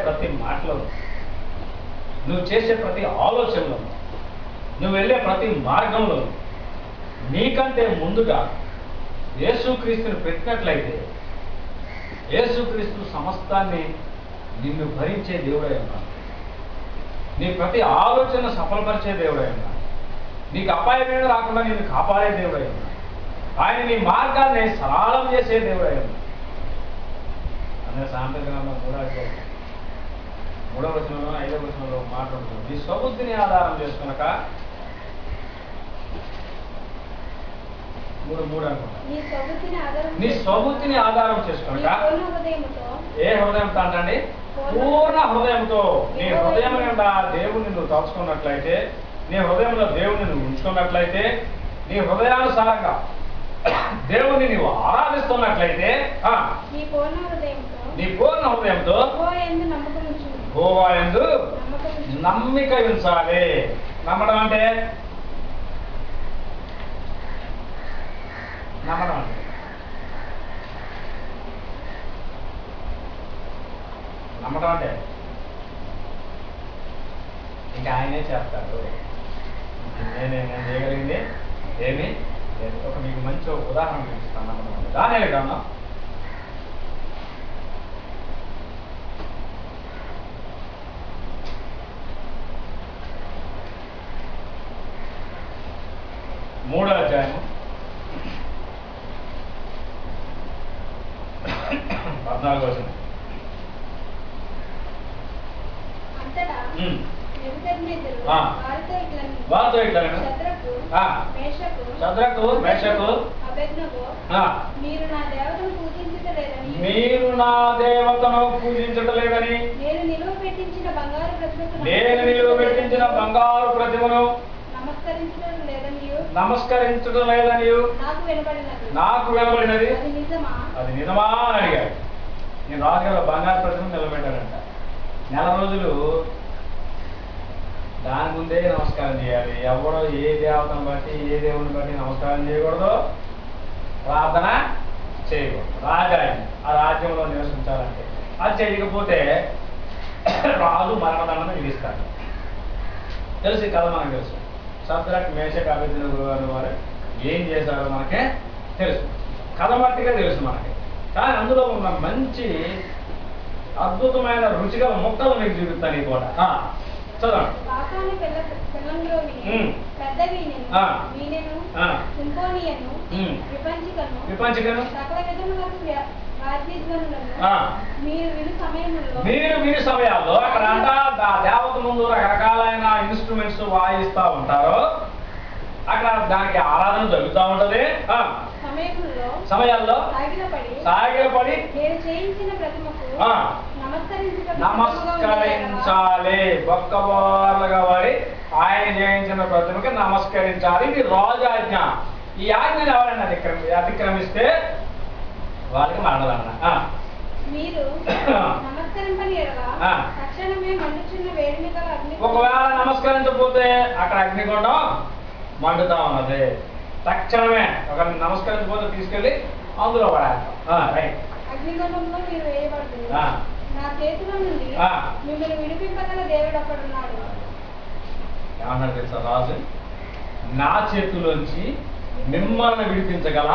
ప్రతి మాటలో, నువ్వు చేసే ప్రతి ఆలోచనలో, నువ్వు వెళ్ళే ప్రతి మార్గంలో నీకంటే ముందుగా యేసుక్రీస్తుని పెట్టినట్లయితే యేసుక్రీస్తు సమస్తాన్ని నిన్ను భరించే దేవుడై ఉన్నాడు. నీ ప్రతి ఆలోచన సఫలపరిచే దేవుడై ఉన్నాడు. నీకు అపాయమైన రాకుండా నిన్ను కాపాడే దేవుడై ఉన్నాడు. ఆయన నీ మార్గాన్ని సరళం చేసే దేవుడై ఉన్నాడు. అనే సామెతల గ్రంథం 3వ వచనంలో 5వ వచనంలో మాట్లాడుతుంది. నీ స్వబుద్ధిని ఆధారం చేసుకునక 3 అనుకుంటా. నీ స్వబుద్ధిని ఆధారం చేసుకునక ఏ హృదయంతో అంటండి? పూర్ణ హృదయంతో. నీ హృదయం నిండా దేవుని నువ్వు తలుచుకున్నట్లయితే, నీ హృదయంలో దేవుని నువ్వు ఉంచుకున్నట్లయితే, నీ హృదయానుసారంగా దేవుని నీవు ఆరాధిస్తున్నట్లయితే నీ పూర్ణ హృదయంతో యెహోవా యందు నమ్మిక ఉంచాలి. నమ్మడం అంటే ఇంకా ఆయనే చేస్తాడు. నేను చేయగలిగింది ఏమి లేదు. మీకు మంచి ఉదాహరణ చూపిస్తాను. నమ్మడం అంటే దానియలు గ్రంథం 3వ అధ్యాయము 14వ వచనం. వారితో ఇట్లా షద్రకు మేషకు మీరు నా దేవతను పూజించటలేదని, నేను నిలువ పెట్టించిన బంగారు ప్రతిమను నమస్కరించడం లేదని నాకు వినబడినది. అది నిజమా అని అడిగాడు. నేను రాజుగారు బంగారు ప్రతిమ నిలబెట్టాడంట. 4 రోజులు దాని ముందే నమస్కారం చేయాలి. ఎవడో ఏ దేవతను బట్టి ఏ దేవుని బట్టి నమస్కారం చేయకూడదు, ప్రార్థన చేయకూడదు. రాజాయని ఆ రాజ్యంలో నివసించాలంటే అది చేయకపోతే రాజు మరణదండన విధిస్తాడు. తెలుసు ఈ కథ మనకు తెలుసు. షద్రకు మేషకు అబేద్నెగో వారు ఏం చేశారో మనకే తెలుసు. కథ మట్టిగా తెలుసు మనకి. కానీ అందులో ఉన్న మంచి అద్భుతమైన రుచిగల ముక్కలు మీకు చూపిస్తాను. ఈ పూట చదవండి. విపంచికను మీరు విని సమయాల్లో అక్కడ అంట దేవత ముందు రకరకాలైన ఇన్స్ట్రుమెంట్స్ వాయిస్తూ ఉంటారు. అక్కడ దానికి ఆరాధన జరుగుతూ ఉంటది. సమయాల్లో సాగిలపడి నమస్కరించాలి. బొక్కబోర్లుగా వాడి ఆయన చేయించిన ప్రతిమకి నమస్కరించాలి. ఇది రాజు ఆజ్ఞ. ఈ ఆజ్ఞను ఎవరైనా అతిక్రమిస్తే వాళ్ళకి మరణదండ. ఒకవేళ నమస్కరించకపోతే అక్కడ అగ్నిగుండం మండుతా ఉన్నది. తక్షణమే ఒకరిని నమస్కరించకపోతే తీసుకెళ్ళి అందులో పడేస్తాం. రైట్. అగ్నిగుండంలో మీరు వేయబడుతుంది. నా చేతిలో నుండి మిమ్మల్ని విడిపింపగల దేవుడు అక్కడున్నాడు. ఏమన్నాడు తెలుసా రాజు? నా చేతిలోంచి మిమ్మల్ని విడిపించగల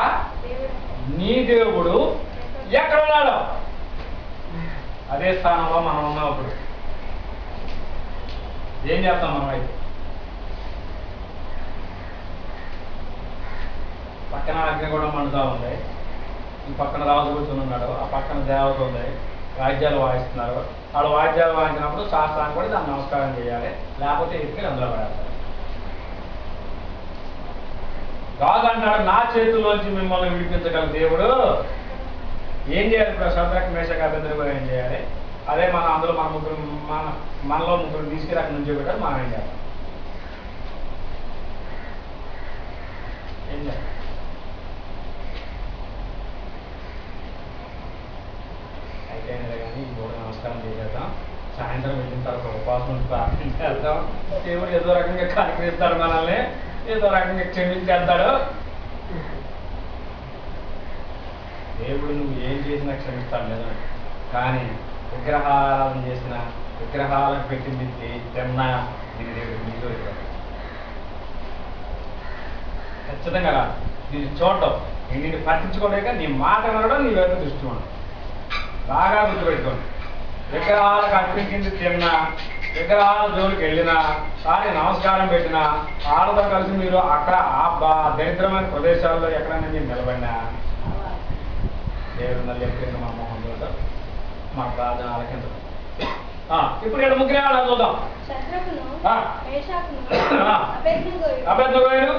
నీ దేవుడు ఎక్కడున్నాడు? అదే స్థానంలో మనం ఉన్నప్పుడు ఏం చేస్తాం మనం? అయితే పక్కన అగ్ని కూడా మండుతూ ఉంది. ఈ పక్కన రాజు కూర్చొని ఉన్నాడు. ఆ పక్కన దేవత ఉంది. వాయిద్యాలు వాయిస్తున్నారు. వాళ్ళు వాయిద్యాలు వాయించినప్పుడు శాస్త్రాన్ని కూడా దాన్ని నమస్కారం చేయాలి. లేకపోతే ఎత్తుకి అందులో పడేస్తారు. రాజు అంటాడు నా చేతుల్లోంచి మిమ్మల్ని విడిపించగల దేవుడు ఏం చేయాలి? ఇప్పుడు షద్రకు మేషకు అబేద్నెగో ఏం చేయాలి? అదే మనం అందులో మనలో ముగ్గురు తీసుకెళ్ళి అక్కడ నుంచి పెట్టారు. మనం ఏం చేయాలి? ఏం చేయాలి? అయితే కానీ ఈ పూట నమస్కారం చేసేద్దాం. సాయంత్రం వెళ్ళిన తర్వాత ఉపవాసం ప్రార్థించేద్దాం. దేవుడు ఏదో రకంగా కనిపిస్తాడు, మనల్ని ఏదో రకంగా క్షమించేస్తాడు. దేవుడు నువ్వు ఏం చేసినా క్షమిస్తాడు లేదా? కానీ విగ్రహాలను చేసిన విగ్రహాలకు పెట్టింది తిన్నా దీని దేవుడు మీతో ఖచ్చితంగా రాదు. దీన్ని చూడటం నిన్ను పట్టించుకోలేక నీ మాట వినడం నీ వైపు దృష్టి ఉండడం బాగా గుర్తుపెట్టుకోండి. విగ్రహాలకు అర్పించింది తిన్నా, విగ్రహాల జోలికి వెళ్ళినా, కానీ నమస్కారం పెట్టినా, వాళ్ళతో కలిసి మీరు అక్కడ ఆ దరిద్రమైన ప్రదేశాల్లో ఎక్కడైనా మీరు నిలబడినా దేవుడు మళ్ళీ ఎప్పుడైనా మా మొహం చూడటం మా ప్రార్థన ఆలకించడం. ఇప్పుడు ఇక్కడ ముగ్గురే వాళ్ళని చూద్దాం. అబేద్నెగోయు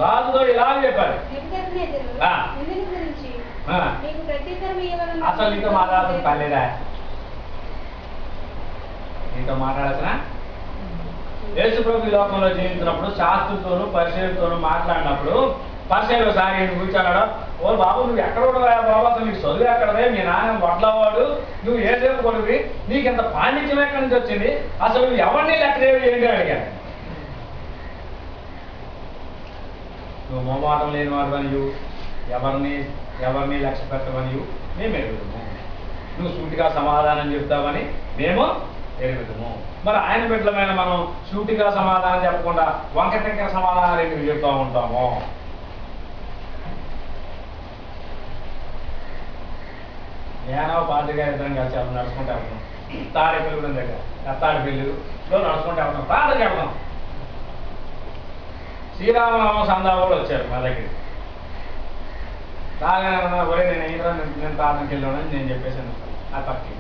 రాజుతో ఇలాగ చెప్పారు. అసలు నీతో మాట్లాడుతున్న పర్లేదా? నీతో మాట్లాడాల్సిన యేసు ప్రభు ఈ లోకంలో జీవించినప్పుడు శాస్త్రులతోనూ పరిచయులతోనూ మాట్లాడినప్పుడు పరిచయం ఒకసారి నేను కూర్చోన్నాడు, ఓ బాబు నువ్వు ఎక్కడ ఉండవా బాబు, అసలు నీకు చదువు ఎక్కడదే, మీ నాన్న వడ్లవాడు, నువ్వు ఏ సేపు కొడుకువి, నీకు ఇంత పాండిత్యం ఎక్కడి నుంచి వచ్చింది, అసలు నువ్వు ఎవరిని లెక్కలేవి ఏంటి అడిగాను. నువ్వు మోమాటం లేనివాడు అనియు ఎవరిని లక్ష్య పెట్టవనియు మేము ఎరుగుతాము, నువ్వు సూటిగా సమాధానం చెప్తావని మేము ఎరుగుతాము. మరి ఆయన బిడ్డలమైన మనం సూటిగా సమాధానం చెప్పకుండా వంక టెంకర సమాధానాలు ఎందుకు చెప్తా ఉంటాము? నేను పార్టీగా ఇద్దరం కలిసి వెళ్తాం, నడుచుకుంటూ వెళ్తాం. తాడేపల్లి దగ్గర తాడేపల్లిలో నడుచుకుంటూ వెళ్తాం, ప్రార్థనకి వెళ్తాం. శ్రీరామనామ సందా కూడా వచ్చారు మా దగ్గరికి. బాగా ఒరే నేను ప్రార్థనకి వెళ్ళానని నేను చెప్పేసాను. ఆ పక్కకి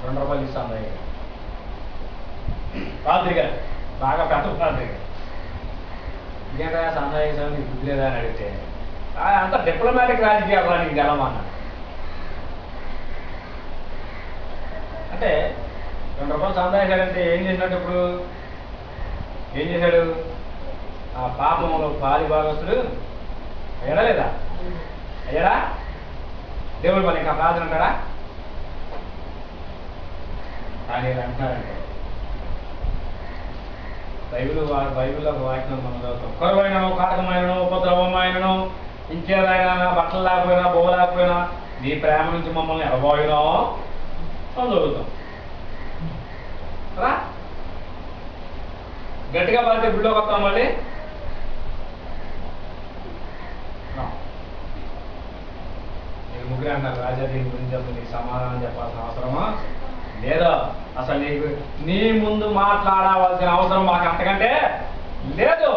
₹2 సందా పాత్రి గారు బాగా పెద్ద పాత్రి గారు, ఇంకేంటా సందా చేసావు నీకు బుద్ధి లేదా అని అడిగితే అంత డిప్లొమాటిక్ రాజకీయాలు నీకు గెలవన్నాడు. అంటే ₹2 సందా చేశాడంటే ఏం చేసినట్టు? ఇప్పుడు ఏం చేశాడు? ఆ పాపంలో పాలి భాగస్తుడు అయ్యాడా లేదా? అయ్యాడా? దేవుడు మరి ఇంకా ప్రార్థన అంటాడా? కానీ అంటున్నారంటే బైబిల్లో ఒక వాక్యం మనం చదువుతాం, కరువైనను కాటకమైనను ఉపద్రవమైనను ఇంకేదైనా బట్టలు లేకపోయినా బొమ్మ లేకపోయినా నీ ప్రేమ నుంచి మమ్మల్ని ఎడబోయినా మనం చదువుతాం కదా. గట్టిగా పడితే బిడ్డలోకి వస్తాం మళ్ళీ. నీకు ముగ్గురే అంటారు, రాజా దీని గురించి అసలు నీకు సమాధానం చెప్పాల్సిన అవసరమా లేదా? అసలు నీకు నీ ముందు మాట్లాడవలసిన అవసరం మాకు అంతకంటే లేదు.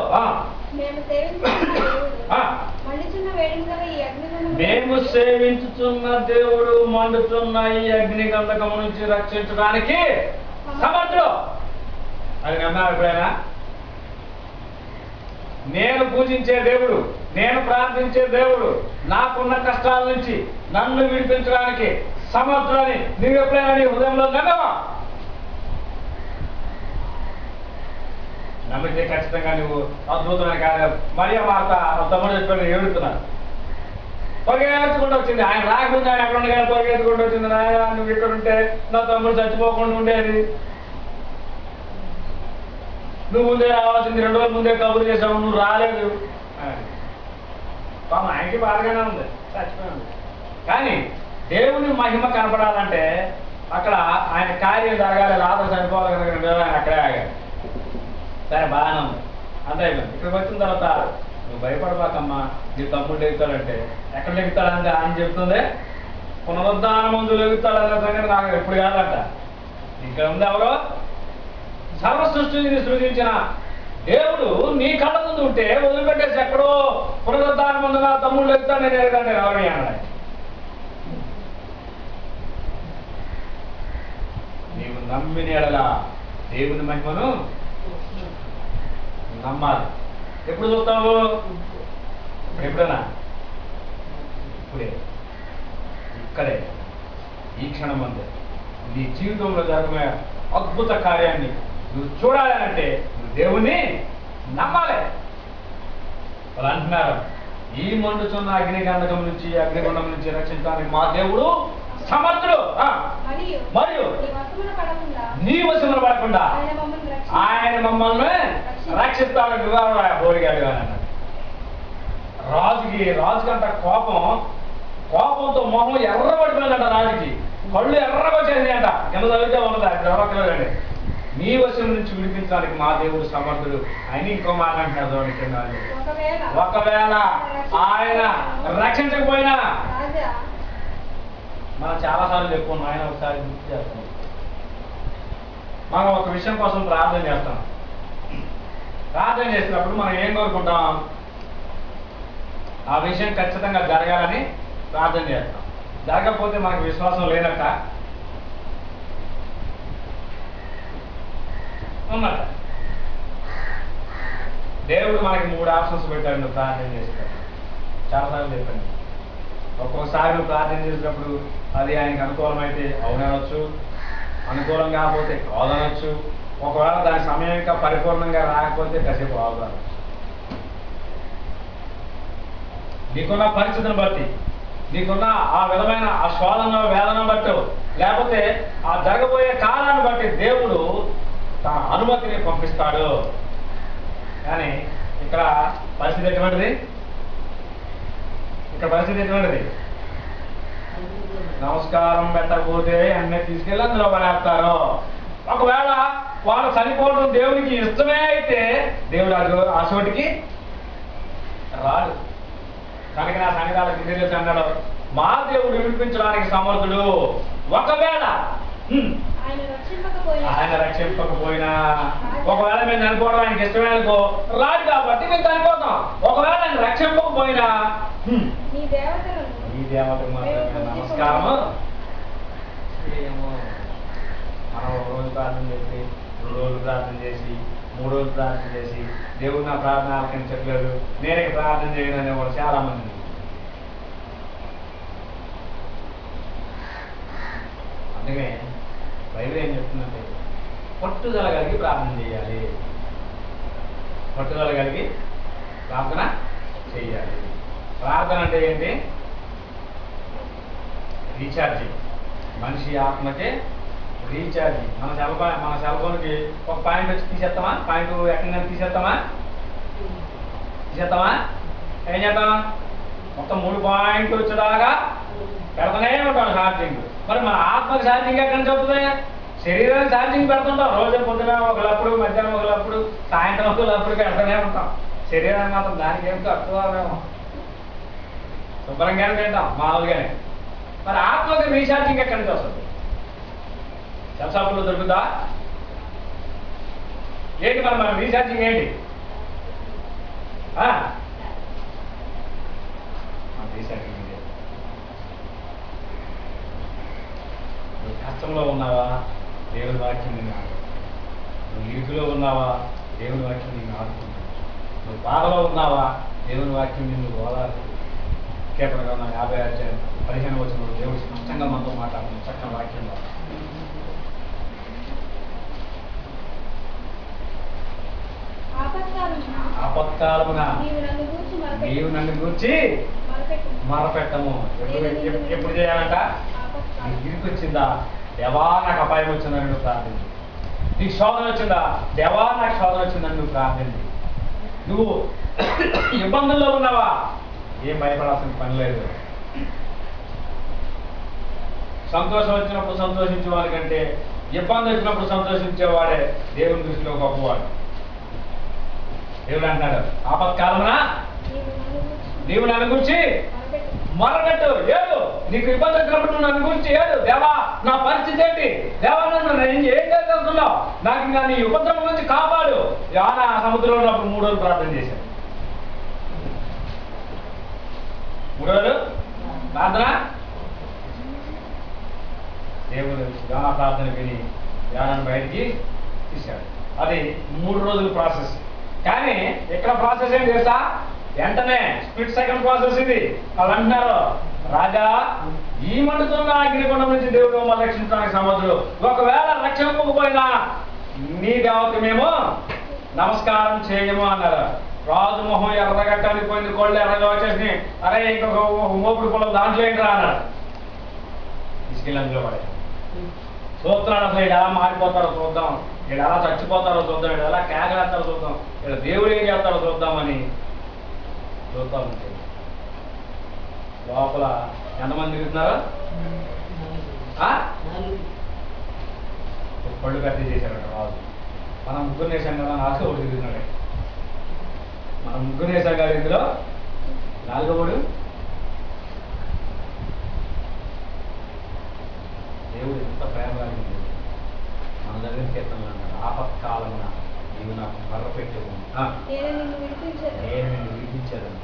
మేము సేవించుతున్న దేవుడు మండుతున్న ఈ అగ్నిగంధకము నుంచి రక్షించడానికి సమర్థుడు. అది నమ్మారు ఎప్పుడైనా? నేను పూజించే దేవుడు, నేను ప్రార్థించే దేవుడు నాకున్న కష్టాల నుంచి నన్ను విడిపించడానికి సమర్థుడని నువ్వు ఎప్పుడైనా నీ హృదయంలో నమ్మవా? నమ్మితే ఖచ్చితంగా నువ్వు అద్భుతమైన కార్యం. మరియ మాత తమ్ముడు చెప్పి ఏడుతున్నాను, పరిగెత్తుకుంటూ వచ్చింది. ఆయన రాకముందు ఆయన ఎక్కడ ఉండగా పరిగెత్తుకుంటూ వచ్చింది, నాయన నువ్వు ఇక్కడ ఉంటే నా తమ్ముడు చచ్చిపోకుండా ఉండేది, నువ్వు ముందే రావాల్సింది, 2 రోజుల ముందే కబురు చేసావు, నువ్వు రాలేదు. పాపం ఆయనకి బాధగానే ఉంది, చచ్చిపోయింది. కానీ దేవుని మహిమ కనపడాలంటే అక్కడ ఆయన కార్యం జరగాలి, లాభం చనిపోవాలి కనుక ఆయన అక్కడే ఆగాడు. సరే బాగానే ఉంది, అంతే అయిపోయింది. ఇక్కడికి వచ్చిన తర్వాత నువ్వు భయపడబాకమ్మా, నీ తమ్ముడు లెగుతాడంటే ఎక్కడ లెగుతాడంటే ఆయన చెప్తుంది పునరుద్ధాన ముందు లెగుతాడన్న సంగతి నాకు ఎప్పుడు కాదంట. ఇక్కడ ఉంది ఎవరో సర్వ సృష్టిని సృజించిన దేవుడు నీ కళ్ళ ముందు ఉంటే వదిలిపెట్టేసి ఎక్కడో పునరుద్ధాన ముందు నా తమ్ముడు లెగుతాడు నేను ఎరగండి ఎవరి అన్నాడు. నీవు నమ్మిన ఎడలా దేవుని మహిమను నమ్మాలి. ఎప్పుడు చూస్తావు? ఎప్పుడైనా ఇప్పుడే, ఇక్కడే, ఈ క్షణం అంతే. నీ జీవితంలో జరిగే అద్భుత కార్యాన్ని నువ్వు చూడాలి అంటే నువ్వు దేవుణ్ణి నమ్మాలి. వాళ్ళు అంటున్నారు, ఈ మండుచున్న అగ్నిగంధకం నుంచి అగ్నిగుండం నుంచి రక్షించడానికి మా దేవుడు సమర్థుడు. మరియు నీ వశమున పడకుండా ఆయన మమ్మల్ని రక్షిస్తాడని వివరణ బోడిగాడు అని అన్నాడు. రాజుకి అంత కోపం కోపంతో మొహం ఎర్రబడిపోయిందంట రాజుకి, కళ్ళు ఎర్రగొచ్చేది అంట. కింద చదివితే ఉన్నది, అది ఎవరక్కలేదండి. నీ వశం నుంచి విడిపించడానికి మా దేవుడు సమర్థుడు ఆయన. ఇంకో మాట అంటారు చూడండి కింద, ఒకవేళ ఆయన రక్షించకపోయినా. మనం చాలాసార్లు చెప్పుకున్నాం, ఆయన ఒకసారి గుర్తు చేస్తాం. మనం ఒక విషయం కోసం ప్రార్థన చేస్తాం. ప్రార్థన చేసినప్పుడు మనం ఏం కోరుకుంటాం? ఆ విషయం ఖచ్చితంగా జరగాలని ప్రార్థన చేస్తాం. జరగకపోతే మనకు విశ్వాసం లేనట్ట ఉన్నట్ట. దేవుడు మనకి 3 ఆప్షన్స్ పెట్టాడు నువ్వు ప్రార్థన చేసేటప్పుడు. చాలాసార్లు చెప్పండి. ఒక్కొక్కసారి నువ్వు ప్రార్థన చేసేటప్పుడు అది ఆయనకి అనుకూలమైతే అవునవచ్చు, అనుకూలం కాకపోతే కాదనొచ్చు. ఒకవేళ దాని సమయం ఇంకా పరిపూర్ణంగా రాకపోతే కాసేపు ఆగవచ్చు. నీకున్న పరిస్థితిని బట్టి, నీకున్న ఆ విధమైన ఆ శోధన వేదన బట్టి, లేకపోతే ఆ జరగబోయే కాలాన్ని బట్టి దేవుడు తన అనుమతిని పంపిస్తాడు. కానీ ఇక్కడ పరిస్థితి ఎటువంటిది? ఇక్కడ పరిస్థితి ఎటువంటిది? నమస్కారం పెట్టకపోతే అన్నీ తీసుకెళ్ళి అందులో పడేస్తారు. ఒకవేళ వాళ్ళు చనిపోవడం దేవునికి ఇష్టమే అయితే దేవుడు ఆ చోటికి రాడు. కనుక నా సంగీతాలకు తెలియదు అన్నాడు, మా దేవుడు విడిపించడానికి సమర్థుడు. ఒకవేళ ఆయన రక్షింపకపోయినా, ఒకవేళ మేము చనిపోవడం ఆయనకి ఇష్టమే అనుకో, రాడు కాబట్టి మేము చనిపోతాం. ఒకవేళ ఆయన రక్షింపకపోయినా ఈ దేవతకు మాత్రమే నమస్కారము చేయము. మనం 1 రోజు ప్రార్థన చేసి, 2 రోజులు ప్రార్థన చేసి, 3 రోజులు ప్రార్థన చేసి దేవుడు నా ప్రార్థన ఆలకించట్లేదు, నేనే ప్రార్థన చేయను అనేవాడు చాలా మంది. అందుకనే బైబిల్ ఏం చెప్తుందంటే పట్టుదల కలిగి ప్రార్థన చేయాలి. పట్టుదల కలిగి ప్రార్థన చేయాలి. ప్రార్థన అంటే ఏంటి? రీఛార్జింగ్. మనిషి ఆత్మకే రీఛార్జింగ్. మన సెల్ ఫోన్కి ఒక పాయింట్ వచ్చి తీసేస్తామా? పాయింట్ ఎక్కడ తీసేస్తామా? ఏం చేద్దాం? మొత్తం 3 పాయింట్లు వచ్చేలాగా పెడతానే ఉంటాం ఛార్జింగ్. మరి మన ఆత్మకి ఛార్జింగ్ ఎక్కడి నుంచి వస్తుంది? శరీరానికి ఛార్జింగ్ పెడుతుంటాం. రోజు పొద్దున ఒకలప్పుడు, మధ్యాహ్నం ఒకలప్పుడు, సాయంత్రం ఒకలప్పుడు పెడతానే ఉంటాం. శరీరాన్ని మాత్రం దానికి ఏం తక్కువమేమో, శుభ్రంగానే తింటాం మామూలుగానే. మరి ఆత్మకి రీఛార్జింగ్ ఎక్కడి నుంచి వస్తుంది? సెల్ షాపులో దొరుకుతుందా? ఏంటి మరి మన రీఛార్జింగ్ ఏంటి? రీఛార్జింగ్ నువ్వు కష్టంలో ఉన్నావా? దేవుని వాక్యం నిన్ను ఆడుకుంటుంది. నువ్వు నీటిలో ఉన్నావా? దేవుని వాక్యం నిన్ను ఆడుకుంటుంది. నువ్వు బాధలో ఉన్నావా? దేవుని వాక్యం నిన్ను ఓదారు. కేవలంగా 50 అధ్యాయం 15 వచనంలో దేవుడు స్పష్టంగా మనతో మాట్లాడుతుంది చక్కని వాక్యంలో. ఆపత్కాలమున నీవు నన్ను గూర్చి మరపెట్టము. ఎప్పుడు చేయాలంట? నీకు ఇరుకొచ్చిందా? దేవా నాకు అపాయం వచ్చిందని నువ్వు ప్రార్థించు. నీకు శోధన వచ్చిందా? దేవా నాకు శోధన వచ్చిందని నువ్వు ప్రార్థించు. నువ్వు ఇబ్బందుల్లో ఉన్నావా? ఏం భయపడాల్సిన పని లేదు. సంతోషం వచ్చినప్పుడు సంతోషించేవాడి కంటే ఇబ్బంది వచ్చినప్పుడు సంతోషించేవాడే దేవుని దృష్టిలో గొప్పవాడు. దేవుడు అంటున్నాడు, ఆపత్కాలమున నీవు నన్ను గురించి మొరపెట్టు. ఏడు నీకు ఇబ్బంది వచ్చినప్పుడు నువ్వు నన్ను గురించి ఏడు. దేవా నా పరిస్థితి ఏంటి? దేవా నన్ను ఏం చేయగలుగుతున్నావు? నాకు ఇంకా నీ ఉపద్రవం నుంచి కాపాడు. యానా సముద్రంలో ఉన్నప్పుడు 3 రోజులు ప్రార్థన చేశాను. 3 రోజులు ప్రార్థన. దేవుడు యానా ప్రార్థన విని యానాను బయటికి తీశాడు. అది 3 రోజుల ప్రాసెస్. కానీ ఇక్కడ ప్రాసెస్ ఏం తెలుసా? వెంటనే స్ప్లిట్ సెకండ్ ప్రాసెస్ ఇది. వాళ్ళు అంటున్నారు, రాజా ఈ మండుతున్న అగ్నిగుండం నుంచి దేవుడు మమ్మల్ని రక్షించడానికి సమర్థుడు. ఒకవేళ రక్షింపకపోయినా నీ దేవతకి మేము నమస్కారం చేయము అన్నారు. రాజు మొహం ఎర్రగట్టానికి పోయింది, కోళ్ళు ఎర్రగా వచ్చేసి, అరే ఇంకొక మోపుడు పొలం దాంట్లో ఏంటి అన్నారు. తీసుకెళ్ళి అందులో పడే చూస్తున్నాడు. అసలు వీడు ఎలా మారిపోతారో చూద్దాం, వీడు ఎలా చచ్చిపోతారో చూద్దాం, వీడు ఎలా కేకలేస్తారో చూద్దాం, వీడు దేవుడు ఏం చేస్తారో చూద్దామని చూద్దాం. లోపల ఎంతమంది తిరుగుతున్నారు? పళ్ళు కత్తి చేశారట రాజు. మనం ముగ్గురు వేసాం కదా రాసి ఒకటి తిరుగుతున్నాడే. మనం ముగ్గురు వేసాం కదా ఇందులో నాలుగోడు దేవుడు ఎంత ప్రేమ కలిగింది మన దగ్గరికి ఎత్తన్నాడు. ఆపత్కాలమున నీవు నాకు మర్రపెట్టుకుని నేను నిన్ను విడిపించేదను.